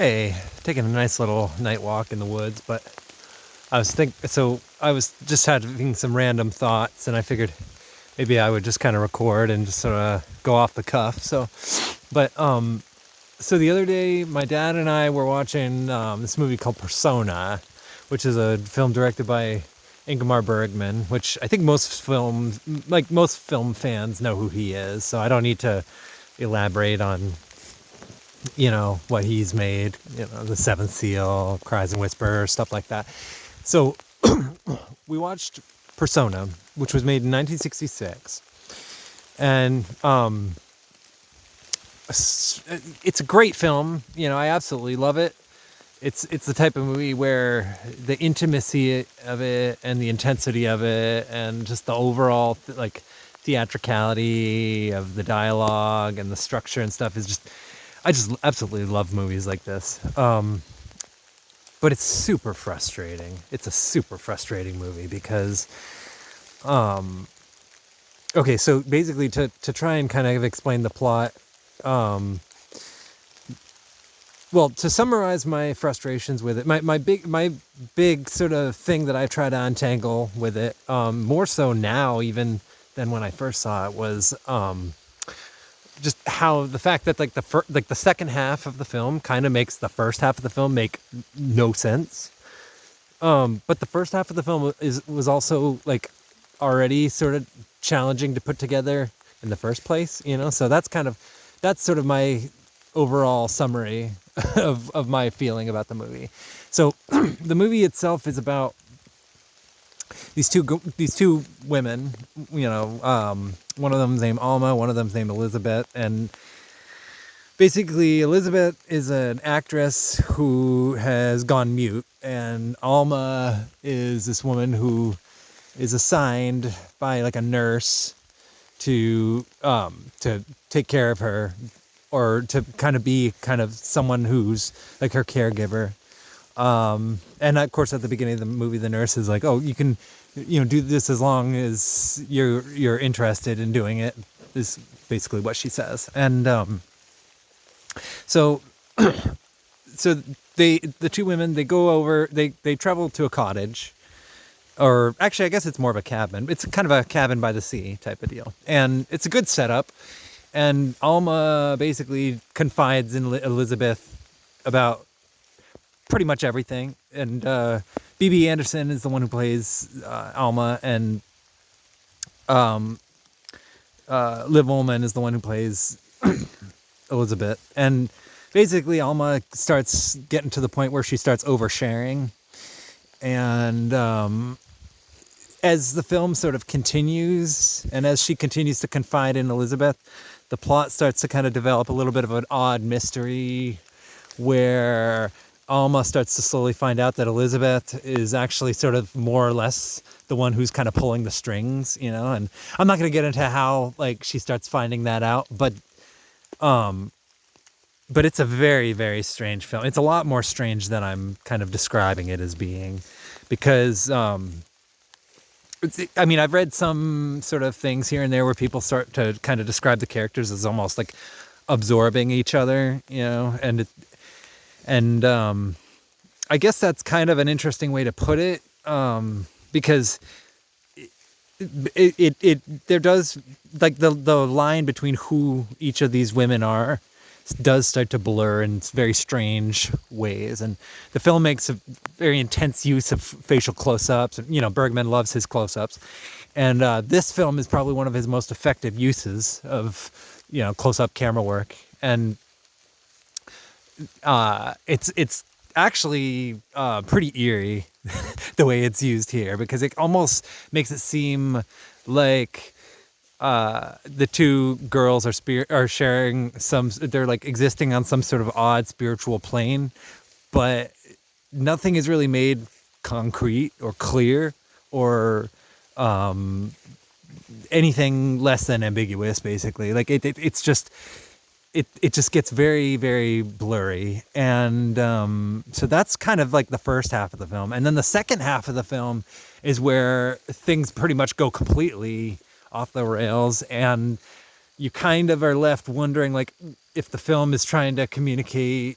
Hey, taking a nice little night walk in the woods, but I was just having some random thoughts, and I figured maybe I would just kind of record and just sort of go off the cuff. But so the other day, my dad and I were watching this movie called Persona, which is a film directed by Ingmar Bergman, which I think most film fans know who he is, so I don't need to elaborate on what he's made, The Seventh Seal, Cries and Whisper, stuff like that. So we watched Persona, which was made in 1966, and it's a great film. I absolutely love it. It's the type of movie where the intimacy of it and the intensity of it and just the overall theatricality of the dialogue and the structure and stuff is just, I just absolutely love movies like this. But it's super frustrating. It's a super frustrating movie because, okay, so basically to try and kind of explain the plot, well, to summarize my frustrations with it, my big sort of thing that I try to untangle with it, more so now even than when I first saw it, was just how the fact that the second half of the film kind of makes the first half of the film make no sense. But the first half of the film was also already sort of challenging to put together in the first place, So that's sort of my overall summary of my feeling about the movie. So the movie itself is about these two women. One of them's named Alma, one of them's named Elizabeth, and basically Elizabeth is an actress who has gone mute, and Alma is this woman who is assigned by a nurse to take care of her, or to kind of be someone who's like her caregiver. And of course, at the beginning of the movie, the nurse is like, "Oh, you can, do this as long as you're interested in doing it." Is basically what she says. And so so the two women, they go over, they travel to a cottage, or actually, I guess it's more of a cabin. It's kind of a cabin by the sea type of deal, and it's a good setup. And Alma basically confides in Elizabeth about pretty much everything. And B.B. Anderson is the one who plays Alma, and Liv Ullmann is the one who plays Elizabeth. And basically, Alma starts getting to the point where she starts oversharing. And as the film sort of continues, and as she continues to confide in Elizabeth, the plot starts to kind of develop a little bit of an odd mystery where Alma starts to slowly find out that Elizabeth is actually sort of more or less the one who's kind of pulling the strings, and I'm not going to get into how she starts finding that out, but it's a very, very strange film. It's a lot more strange than I'm kind of describing it as being, because I've read some sort of things here and there where people start to kind of describe the characters as almost like absorbing each other, and I guess that's kind of an interesting way to put it, because there does, the line between who each of these women are does start to blur in very strange ways. And the film makes a very intense use of facial close-ups. And, Bergman loves his close-ups. And this film is probably one of his most effective uses of, close-up camera work. And it's actually pretty eerie the way it's used here, because it almost makes it seem like the two girls are sharing they're existing on some sort of odd spiritual plane, but nothing is really made concrete or clear or anything less than ambiguous, basically. It's just, it just gets very, very blurry. And so that's kind of the first half of the film. And then the second half of the film is where things pretty much go completely off the rails, and you kind of are left wondering if the film is trying to communicate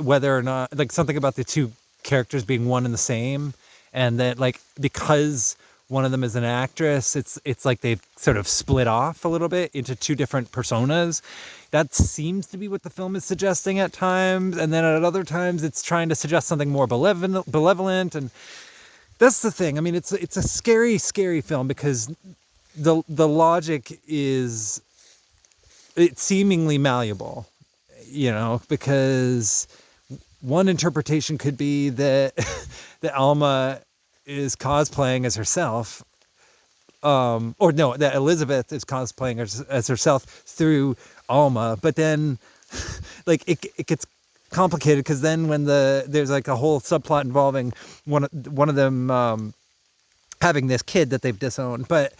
whether or not, like, something about the two characters being one and the same, and that, like, because one of them is an actress, it's like they've sort of split off a little bit into two different personas. That seems to be what the film is suggesting at times, and then at other times it's trying to suggest something more benevolent. And that's the thing. I mean, it's a scary film, because the logic is, it's seemingly malleable, because one interpretation could be that that Alma is cosplaying as herself, or no, that Elizabeth is cosplaying as herself through Alma. But then, like, it gets complicated, because then when there's like a whole subplot involving one of them having this kid that they've disowned, but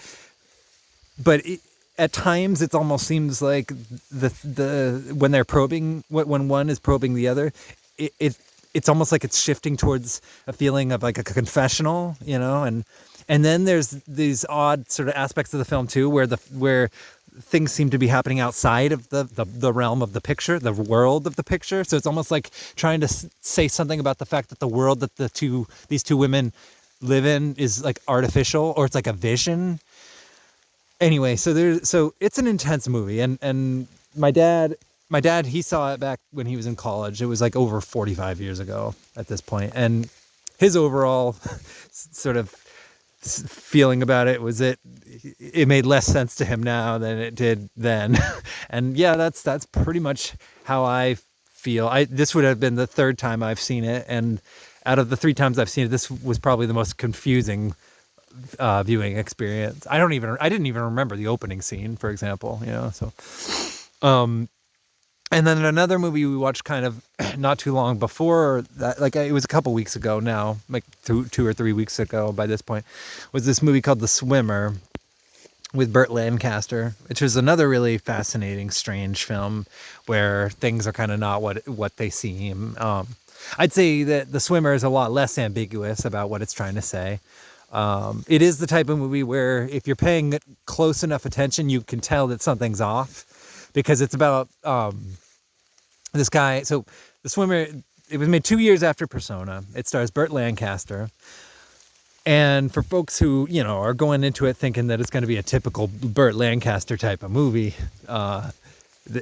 at times it almost seems like when they're probing, when one is probing the other, it's almost like it's shifting towards a feeling of like a confessional, and then there's these odd sort of aspects of the film too, where things seem to be happening outside of the realm of the picture, the world of the picture. So it's almost like trying to say something about the fact that the world that these two women live in is like artificial, or it's like a vision. Anyway, so it's an intense movie, and my dad, he saw it back when he was in college. It was like over 45 years ago at this point, and his overall sort of feeling about it was it made less sense to him now than it did then. And yeah, that's pretty much how I feel. This would have been the third time I've seen it, and out of the 3 times I've seen it, this was probably the most confusing viewing experience. I didn't even remember the opening scene, for example, so and then another movie we watched kind of not too long before that, like it was a couple weeks ago now, like 2 or 3 weeks ago by this point, was this movie called The Swimmer with Burt Lancaster, which was another really fascinating, strange film where things are kind of not what they seem. I'd say that The Swimmer is a lot less ambiguous about what it's trying to say. It is the type of movie where if you're paying close enough attention, you can tell that something's off, because it's about this guy. So The Swimmer, it was made 2 years after Persona. It stars Burt Lancaster. And for folks who, are going into it thinking that it's going to be a typical Burt Lancaster type of movie,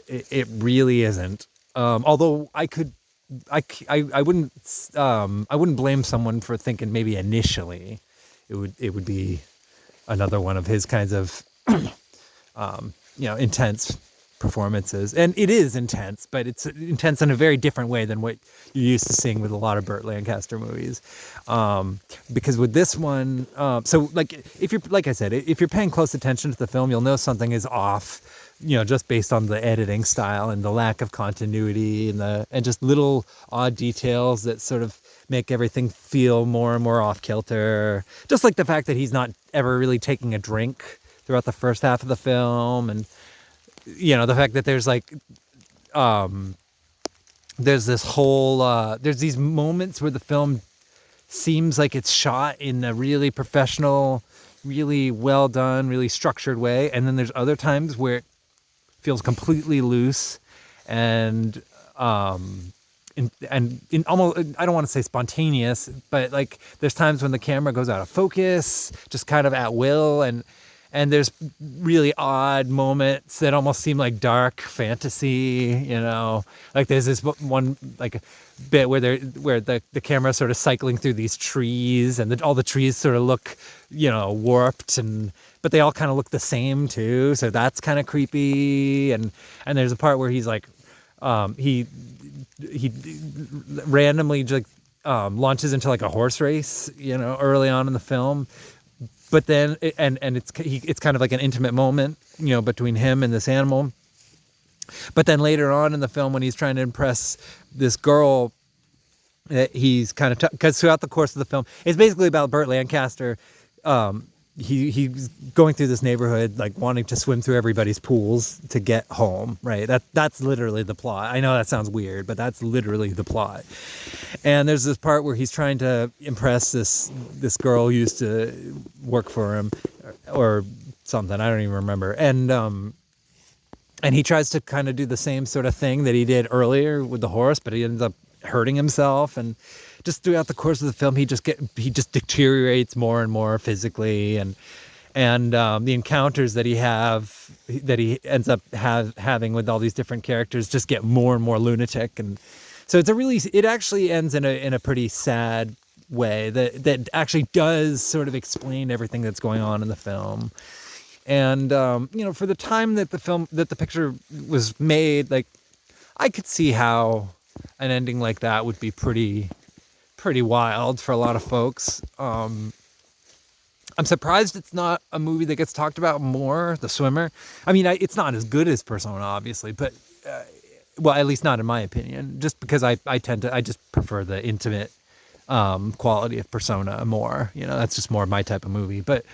it really isn't. Although I wouldn't blame someone for thinking maybe initially it would be another one of his kinds of intense performances. And it is intense, but it's intense in a very different way than what you're used to seeing with a lot of Burt Lancaster movies. Because with this one, so like like I said, if you're paying close attention to the film, you'll know something is off, just based on the editing style and the lack of continuity and just little odd details that sort of make everything feel more and more off kilter. Just like the fact that he's not ever really taking a drink throughout the first half of the film, and the fact that there's like there's this whole there's these moments where the film seems like it's shot in a really professional, really well done, really structured way, and then there's other times where it feels completely loose and in almost, I don't want to say spontaneous, but like there's times when the camera goes out of focus, just kind of at will, and there's really odd moments that almost seem like dark fantasy, like there's this one like bit where the camera sort of cycling through these trees, and all the trees sort of look, warped, but they all kind of look the same too, so that's kind of creepy. And there's a part where he's like, he randomly like launches into like a horse race, early on in the film. But then, and it's kind of like an intimate moment, between him and this animal. But then later on in the film, when he's trying to impress this girl, that he's kind of because throughout the course of the film, it's basically about Burt Lancaster. He's going through this neighborhood, like wanting to swim through everybody's pools to get home, right? That's literally the plot. I know that sounds weird, but that's literally the plot. And there's this part where he's trying to impress this girl who used to work for him or something. I don't even remember. And And he tries to kind of do the same sort of thing that he did earlier with the horse, but he ends up hurting himself. And just throughout the course of the film, he just deteriorates more and more physically, and the encounters that he ends up having with all these different characters just get more and more lunatic. And so it actually ends in a pretty sad way that actually does sort of explain everything that's going on in the film. And for the time that the picture was made, like, I could see how an ending like that would be pretty wild for a lot of folks. I'm surprised it's not a movie that gets talked about more, The Swimmer. I mean, it's not as good as Persona, obviously, but well, at least not in my opinion, just because I just prefer the intimate quality of Persona more. That's just more my type of movie. But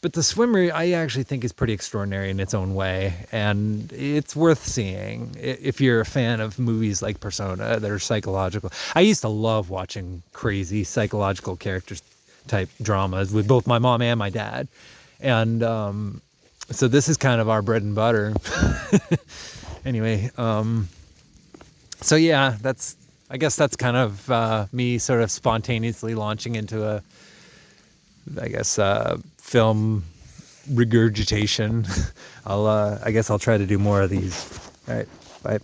The Swimmer, I actually think, is pretty extraordinary in its own way, and it's worth seeing if you're a fan of movies like Persona that are psychological. I used to love watching crazy psychological characters type dramas with both my mom and my dad, and so this is kind of our bread and butter. Anyway, so yeah, I guess that's kind of me sort of spontaneously launching into film regurgitation. I guess I'll try to do more of these. All right, bye.